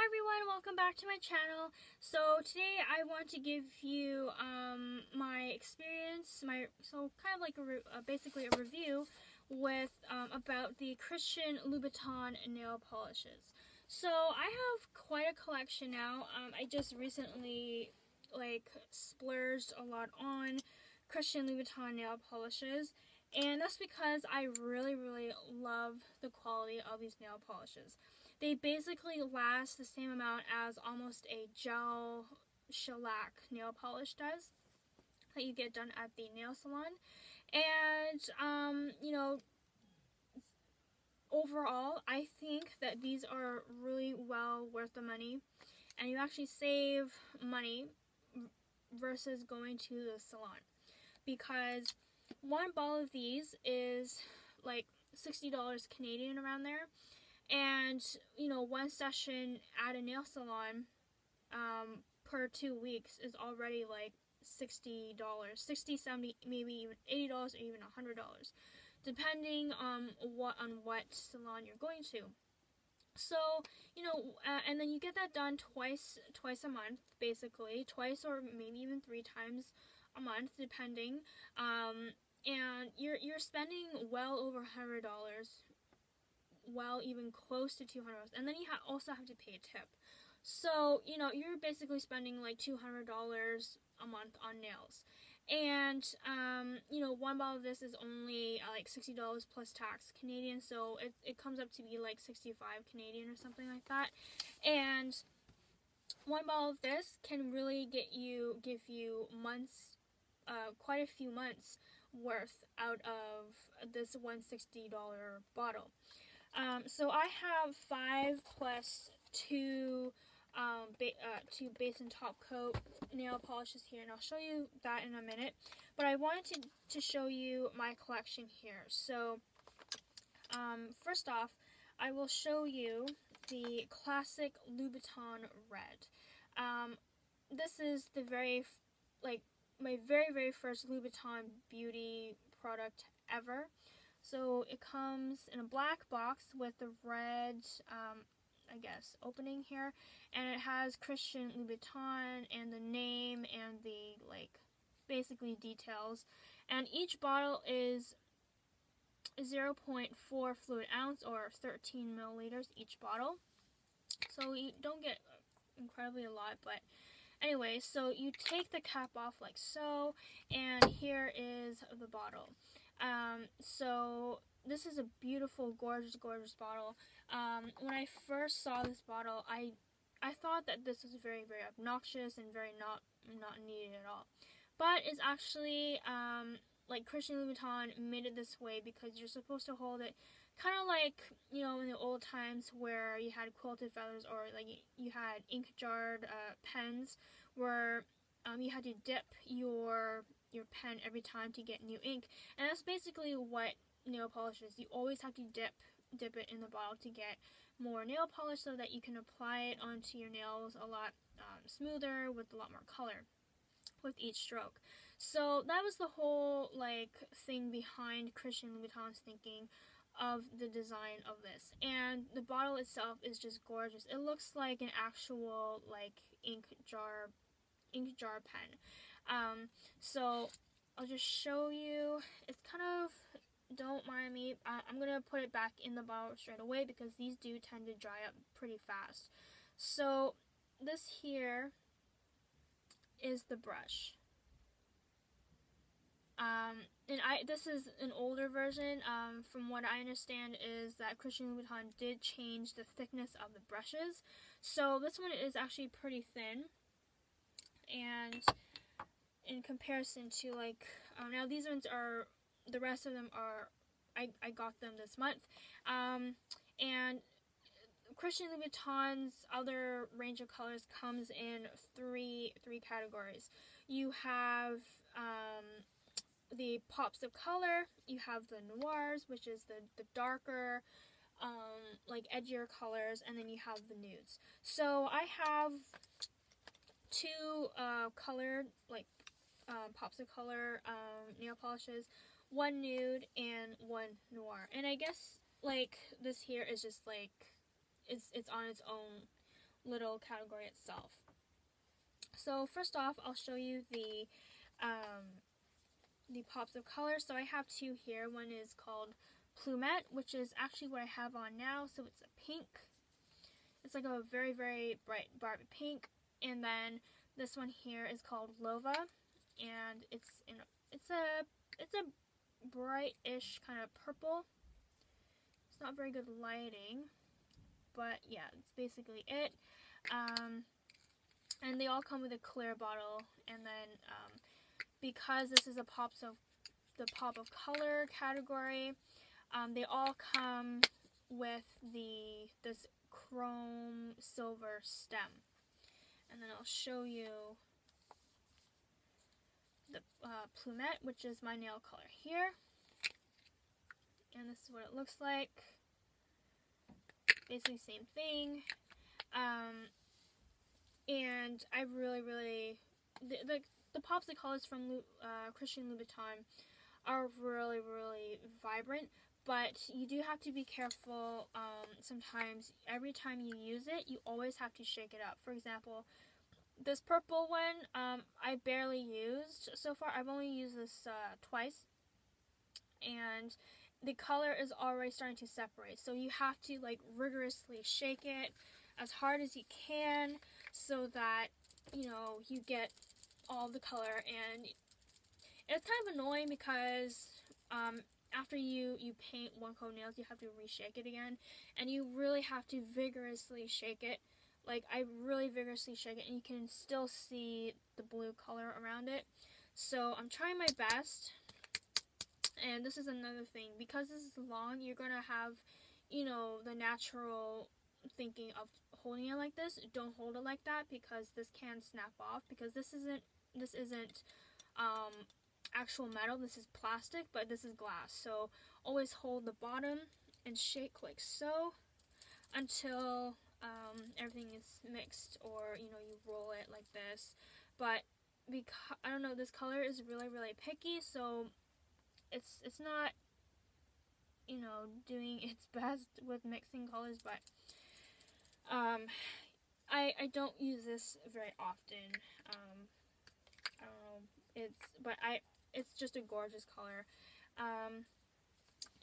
everyone, welcome back to my channel. So today I want to give you my experience, kind of like basically a review with about the Christian Louboutin nail polishes. So I have quite a collection now. I just recently splurged a lot on Christian Louboutin nail polishes, and that's because I really love the quality of these nail polishes. They basically last the same amount as almost a gel shellac nail polish does that you get done at the nail salon. And overall I think that these are really well worth the money, and you actually save money versus going to the salon, because one bottle of these is like $60 Canadian, around there. And one session at a nail salon per 2 weeks is already like $60, $60, $70, maybe even $80, or even $100, depending on what salon you're going to. So and then you get that done twice a month, basically twice or maybe even 3 times a month, depending. And you're spending well over $100. Well, even close to $200, and then you also have to pay a tip. So you're basically spending like $200 a month on nails. And one bottle of this is only like $60 plus tax Canadian, so it comes up to be like 65 Canadian or something like that. And one bottle of this can really give you months, quite a few months worth out of this $160 bottle. So I have 5 plus 2 base and top coat nail polishes here, and I'll show you that in a minute. But I wanted to show you my collection here. So first off, I will show you the classic Louboutin red. This is the my very first Louboutin beauty product ever. So it comes in a black box with the red, I guess, opening here, and it has Christian Louboutin and the name and the basically details. And each bottle is 0.4 fluid ounce, or 13 milliliters each bottle. So you don't get incredibly a lot, but anyway, so you take the cap off like so, and here is the bottle. So this is a beautiful, gorgeous bottle. When I first saw this bottle, I thought that this was very obnoxious and very not needed at all. But it's actually, Christian Louboutin made it this way because you're supposed to hold it kind of like, in the old times where you had quilted feathers, or like you had ink jarred pens, where you had to dip your pen every time to get new ink. And that's basically what nail polish is. You always have to dip it in the bottle to get more nail polish, so that you can apply it onto your nails a lot smoother, with a lot more color with each stroke. So that was the whole thing behind Christian Louboutin's thinking of the design of this. And the bottle itself is just gorgeous. It looks like an actual ink jar pen. So I'll just show you. It's kind of, don't mind me, I'm gonna put it back in the bottle straight away because these do tend to dry up pretty fast. So this here is the brush. And this is an older version. From what I understand is that Christian Louboutin did change the thickness of the brushes. So this one is actually pretty thin. And in comparison to now these ones are, the rest of them are, I got them this month. And Christian Louboutin's other range of colors comes in three categories. You have the pops of color, you have the noirs, which is the darker, edgier colors, and then you have the nudes. So I have 2 colored, pops of color nail polishes, 1 nude and 1 noir. And I guess this here is just it's on its own little category itself. So first off, I'll show you the pops of color. So I have two here. One is called Plumette, which is actually what I have on now. So it's a pink. It's like a very, very bright Barbie pink. And then this one here is called Lova, and it's a brightish kind of purple. It's not very good lighting, but yeah, that's basically it. And they all come with a clear bottle, and then because this is the pop of color category, they all come with this chrome silver stem. And then I'll show you the Plumette, which is my nail color here. And this is what it looks like. Basically same thing. And I really the pops of colors from Christian Louboutin are really vibrant, but you do have to be careful. Sometimes every time you use it, you always have to shake it up. For example, this purple one I barely used so far. I've only used this twice, and the color is already starting to separate. So you have to like rigorously shake it as hard as you can so that, you know, you get all the color. And it's kind of annoying because after you paint one coat of nails, you have to reshake it again, and you really have to vigorously shake it. Like, I really vigorously shake it, and you can still see the blue color around it. So I'm trying my best. And this is another thing, because this is long, you're gonna have, you know, the natural thinking of holding it like this. Don't hold it like that, because this can snap off, because this isn't actual metal. This is plastic, but this is glass. So always hold the bottom and shake like so until everything is mixed, or, you know, you roll it like this. But because I don't know, this color is really picky, so it's not, you know, doing its best with mixing colors. But I don't use this very often. I don't know, it's just a gorgeous color.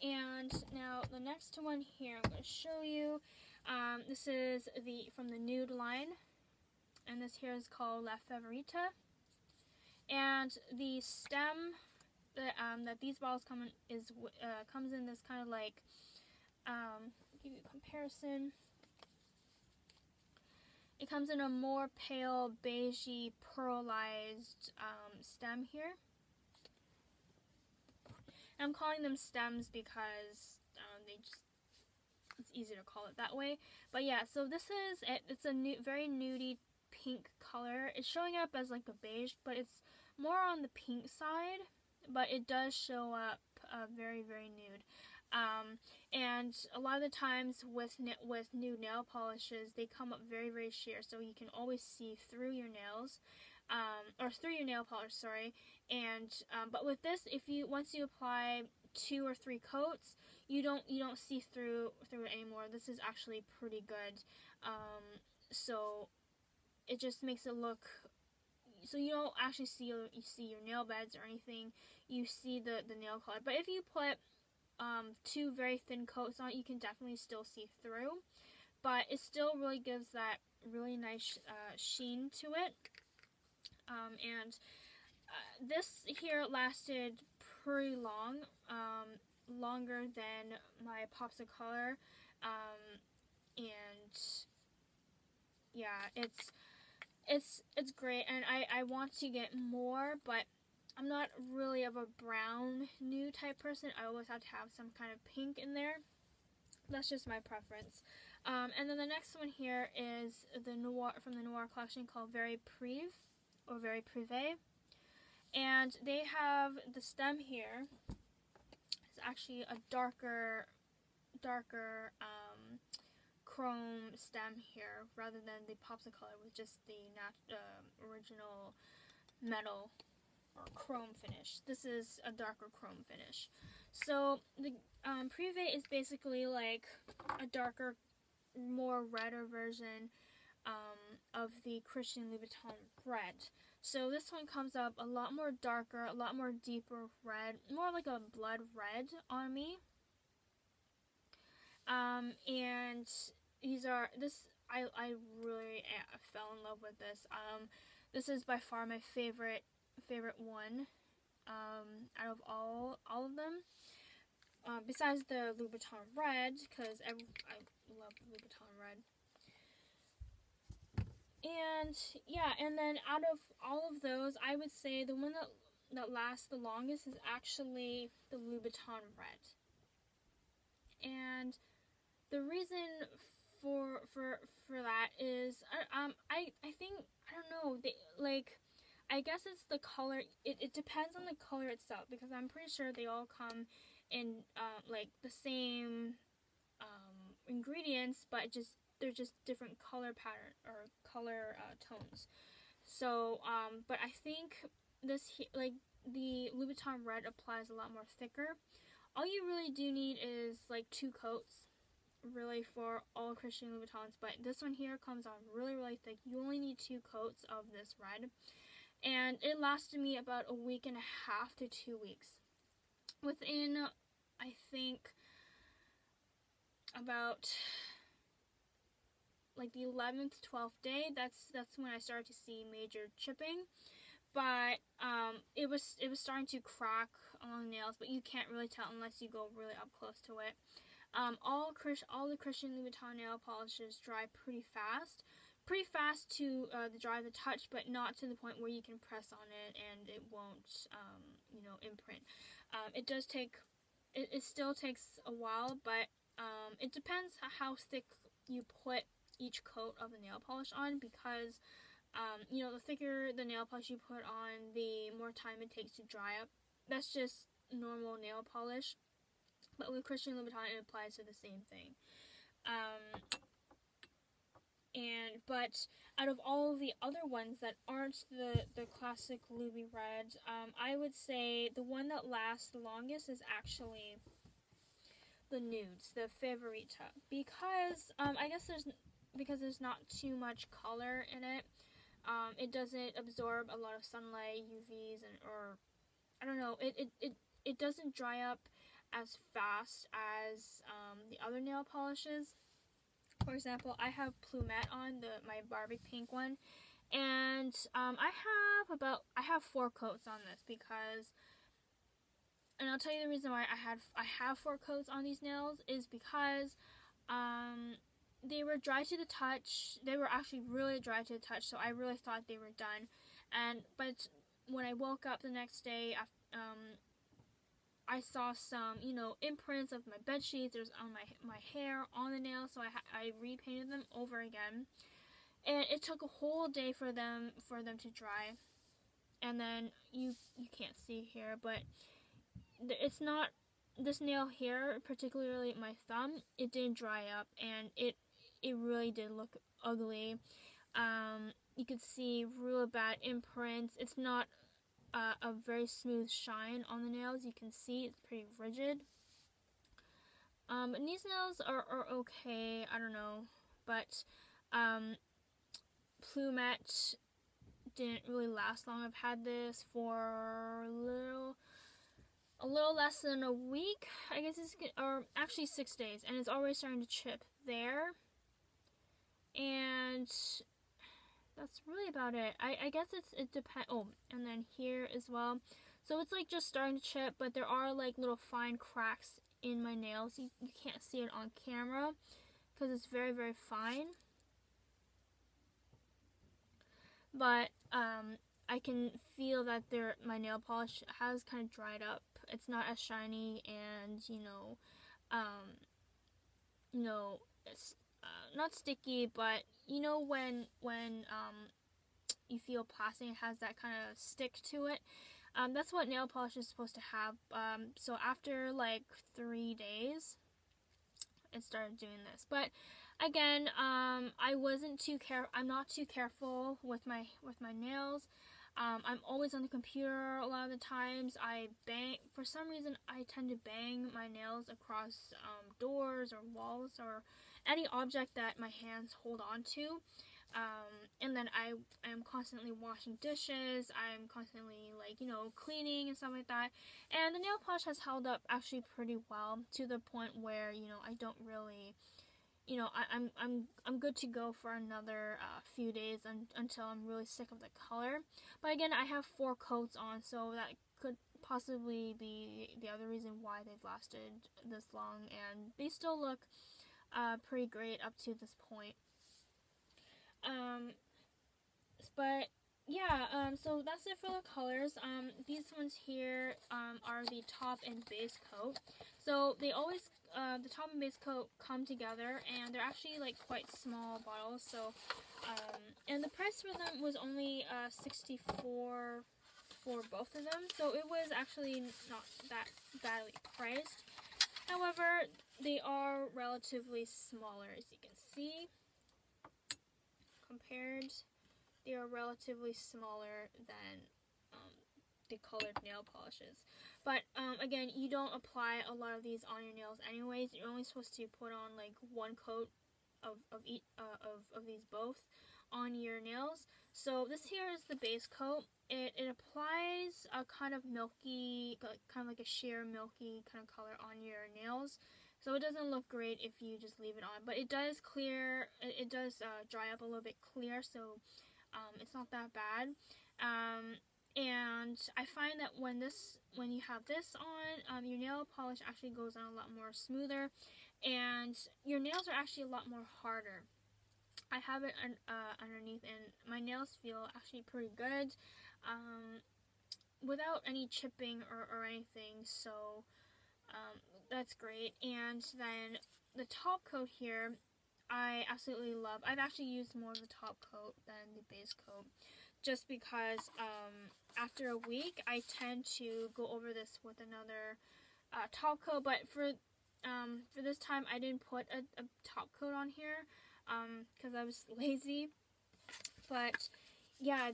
And now the next one here I'm going to show you. This is from the Nude line, and this here is called La Favorita. And the stem that these bottles comes in this kind of like, give you a comparison. It comes in a more pale beigey pearlized stem here. And I'm calling them stems because it's easy to call it that way. But yeah, so this is it. It's a very nudie pink color. It's showing up as like a beige, but it's more on the pink side. But it does show up very nude. And a lot of the times with nude nail polishes, they come up very sheer, so you can always see through your nails, or through your nail polish, sorry. And but with this, once you apply 2 or 3 coats, you don't see through it anymore. This is actually pretty good. So it just makes it look, so you don't actually see your nail beds or anything. You see the nail color. But if you put 2 very thin coats on it, you can definitely still see through. But it still really gives that really nice sheen to it. And this here lasted pretty long, longer than my pops of color. And yeah, it's great, and I want to get more, but I'm not really of a brown nude type person. I always have to have some kind of pink in there. That's just my preference. And then the next one here is the Noir, from the Noir collection, called Very Prive, or Very Privé. And they have the stem here. It's actually a darker chrome stem here, rather than the pops of color with just the original metal or chrome finish. This is a darker chrome finish. So the Privé is basically like a darker, more redder version of the Christian Louboutin red. So this one comes up a lot more darker, a lot more deeper red, more like a blood red on me. And these are, I really fell in love with this. This is by far my favorite one, out of all of them. Besides the Louboutin red, because I love Louboutin red. And yeah, and then out of all of those, I would say the one that lasts the longest is actually the Louboutin red. And the reason for that is I think, I don't know, I guess it's the color. It depends on the color itself, because I'm pretty sure they all come in like the same ingredients, but they're just different color pattern or color tones. So but I think this, like, the Louboutin red applies a lot more thicker. All you really do need is like 2 coats, really, for all Christian Louboutins, but this one here comes on really thick. You only need 2 coats of this red, and it lasted me about a week and a half to 2 weeks. Within, I think, about like the 11th, 12th day, that's when I started to see major chipping. But it was starting to crack along nails, but you can't really tell unless you go really up close to it. All the Christian Louboutin nail polishes dry pretty fast to dry the touch, but not to the point where you can press on it and it won't imprint. It still takes a while, but it depends how thick you put each coat of the nail polish on, because the thicker the nail polish you put on, the more time it takes to dry up. That's just normal nail polish. But with Christian Louboutin, it applies to the same thing. But out of all of the other ones that aren't the classic Loubi red, I would say the one that lasts the longest is actually the nudes, the Favorita, because I guess there's not too much color in it. It doesn't absorb a lot of sunlight, UVs, or I don't know. It doesn't dry up as fast as the other nail polishes. For example, I have Plumette on, my Barbie pink one, and I have 4 coats on this, because, and I'll tell you the reason why I have 4 coats on these nails is because they were dry to the touch. They were actually really dry to the touch, so I really thought they were done. But when I woke up the next day, I saw some, imprints of my bed sheets. There's on my hair on the nails, so I repainted them over again, and it took a whole day for them to dry. And then you can't see here, but it's not, this nail here, particularly my thumb, it didn't dry up, and it really did look ugly. You could see real bad imprints. It's not a very smooth shine on the nails. You can see it's pretty rigid. And these nails are okay, I don't know, but Plumette didn't really last long. I've had this for a little less than a week, I guess, or actually 6 days, and it's already starting to chip there. And that's really about it. I guess it depends. Oh, and then here as well. So it's like just starting to chip, but there are like little fine cracks in my nails. You can't see it on camera because it's very, very fine. But I can feel that my nail polish has kind of dried up. It's not as shiny, and it's not sticky, but when you feel plastic, it has that kind of stick to it. That's what nail polish is supposed to have. So after like 3 days, it started doing this. But again, I'm not too careful with my nails. I'm always on the computer a lot of the times. For some reason, I tend to bang my nails across doors or walls or any object that my hands hold on to. And then I am constantly washing dishes, I'm constantly, like, you know, cleaning and stuff like that, and the nail polish has held up actually pretty well, to the point where, you know, I don't really, you know, I'm good to go for another few days until I'm really sick of the color. But again, I have 4 coats on, so that could possibly be the other reason why they've lasted this long, and they still look pretty great up to this point. But yeah, so that's it for the colors. These ones here are the top and base coat. So they always, the top and base coat come together, and they're actually like quite small bottles. So, and the price for them was only $64 for both of them. So it was actually not that badly priced. However, they are relatively smaller, as you can see, compared. They are relatively smaller than the colored nail polishes. But again, you don't apply a lot of these on your nails anyways. You're only supposed to put on like 1 coat of each of these both on your nails. So this here is the base coat. It applies a kind of milky, kind of like a sheer milky kind of color on your nails. So it doesn't look great if you just leave it on, but it does clear. It does dry up a little bit clear, so it's not that bad. And I find that when you have this on, your nail polish actually goes on a lot more smoother, and your nails are actually a lot more harder. I have it underneath, and my nails feel actually pretty good, without any chipping or anything, so that's great. And then the top coat here, I absolutely love. I've actually used more of the top coat than the base coat, just because after a week I tend to go over this with another top coat. But for this time I didn't put a top coat on here because I was lazy. But yeah,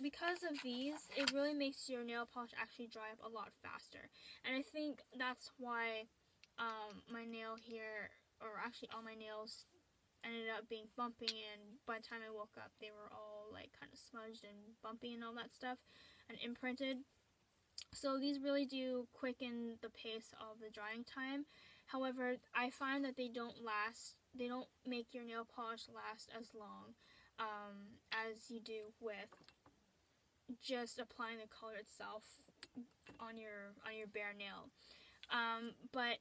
because of these, it really makes your nail polish actually dry up a lot faster. And I think that's why my nail here, or actually all my nails, ended up being bumpy, and by the time I woke up they were all like kind of smudged and bumpy and all that stuff and imprinted. So these really do quicken the pace of the drying time. However, I find that they don't make your nail polish last as long as you do with just applying the color itself on your bare nail. But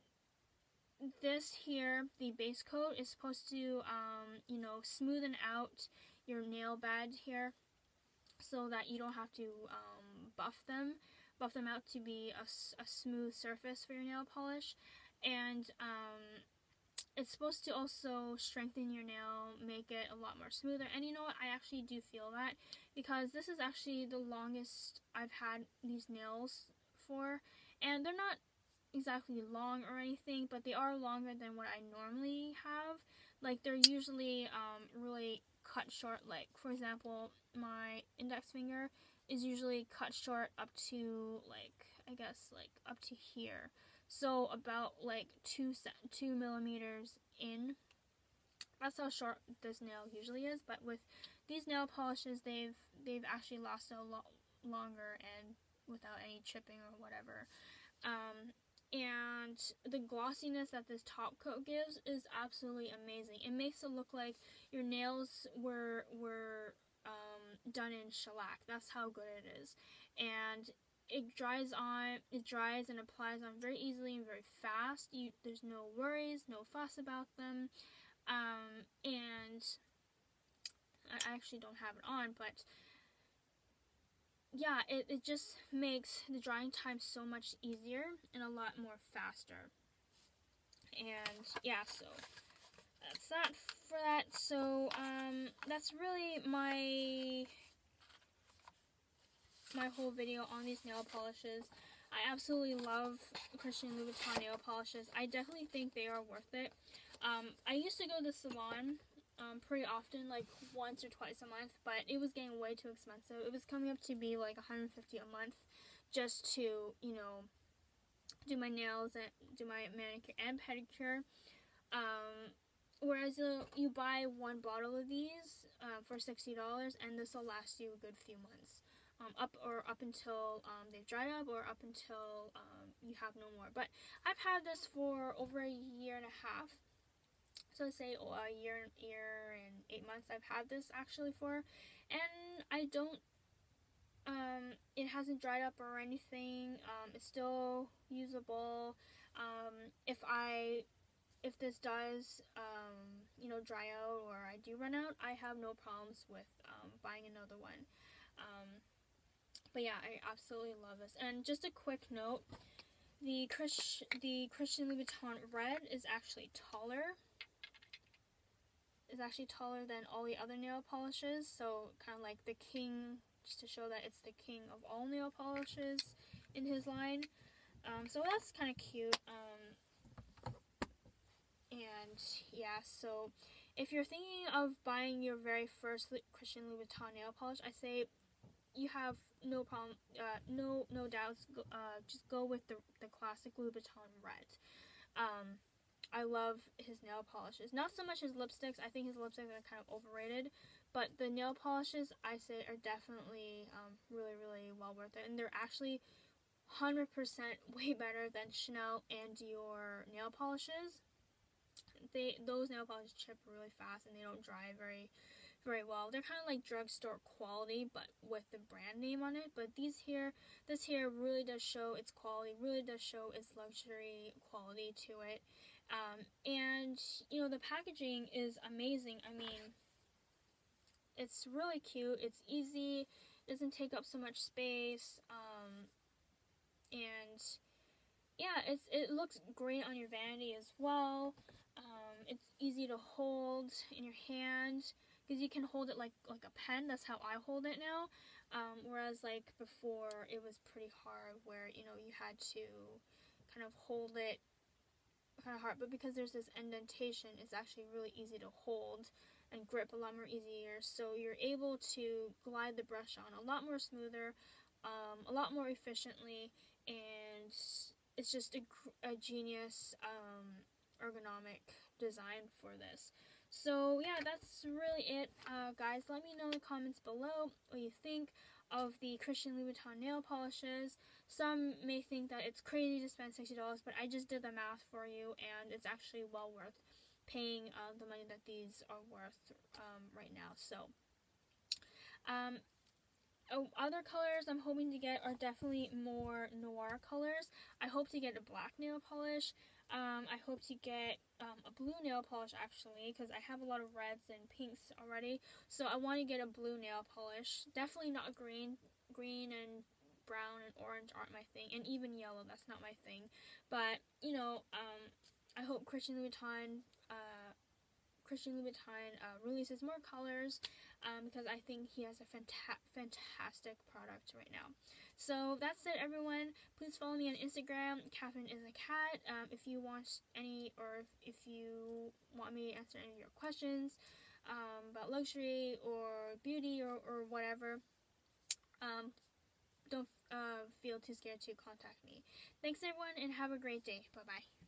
this here, the base coat, is supposed to you know, smoothen out your nail bed here, so that you don't have to buff them out to be a smooth surface for your nail polish. And it's supposed to also strengthen your nail, make it a lot more smoother. And you know what, I actually do feel that, because this is actually the longest I've had these nails for, and they're not exactly long or anything, but they are longer than what I normally have. Like, they're usually really cut short. Like, for example, my index finger is usually cut short up to, like, I guess, like, up to here. So about like 2 millimeters in. That's how short this nail usually is. But with these nail polishes, they've actually lasted a lot longer and without any chipping or whatever. And the glossiness that this top coat gives is absolutely amazing. It makes it look like your nails were done in shellac. That's how good it is. And it dries and applies on very easily and very fast. There's no worries, no fuss about them. And I actually don't have it on, but yeah, it just makes the drying time so much easier and a lot more faster. And yeah, so that's that for that. So that's really my whole video on these nail polishes. I absolutely love Christian Louboutin nail polishes. I definitely think they are worth it. I used to go to the salon pretty often, like once or twice a month, but it was getting way too expensive. It was coming up to be like $150 a month just to, you know, do my nails and do my manicure and pedicure. whereas you buy one bottle of these for $60, and this will last you a good few months. Up until they've dried up, or up until you have no more. But I've had this for over a year and a half. So I say a year and 8 months I've had this actually for, and I don't. It hasn't dried up or anything. It's still usable. If this does, dry out or I do run out, I have no problems with buying another one. But yeah, I absolutely love this. And just a quick note, the Christian Louboutin red is actually taller. It's actually taller than all the other nail polishes, so kind of like the king, just to show that it's the king of all nail polishes in his line. So that's kind of cute. And yeah, so if you're thinking of buying your very first Christian Louboutin nail polish, I say you have no problem, no doubts. Just go with the classic Louboutin red. I love his nail polishes. Not so much his lipsticks. I think his lipsticks are kind of overrated, but the nail polishes I say are definitely really, really well worth it, and they're actually 100% way better than Chanel and Dior nail polishes. Those nail polishes chip really fast and they don't dry very well. They're kind of like drugstore quality, but with the brand name on it. But this here really does show its quality, really does show its luxury quality to it. And the packaging is amazing. I mean, it's really cute. It's easy. It doesn't take up so much space. And yeah, it looks great on your vanity as well. It's easy to hold in your hand because you can hold it like a pen. That's how I hold it now. Whereas like before, it was pretty hard where you had to kind of hold it kind of hard. But because there's this indentation, it's actually really easy to hold and grip a lot more easier. So you're able to glide the brush on a lot more smoother, a lot more efficiently, and it's just a genius ergonomic design for this. So yeah, that's really it, guys. Let me know in the comments below what you think of the Christian Louboutin nail polishes. Some may think that it's crazy to spend $60, but I just did the math for you, and it's actually well worth paying the money that these are worth right now. So other colors I'm hoping to get are definitely more noir colors. I hope to get a black nail polish. I hope to get a blue nail polish actually, because I have a lot of reds and pinks already. So I want to get a blue nail polish. Definitely not green. Green and brown and orange aren't my thing, and even yellow, that's not my thing. But I hope Christian Louboutin releases more colors because I think he has a fantastic product right now. So that's it, everyone. Please follow me on Instagram, Catherine is a cat. If you want if you want me to answer any of your questions about luxury or beauty or whatever, don't feel too scared to contact me. Thanks, everyone, and have a great day. Bye-bye.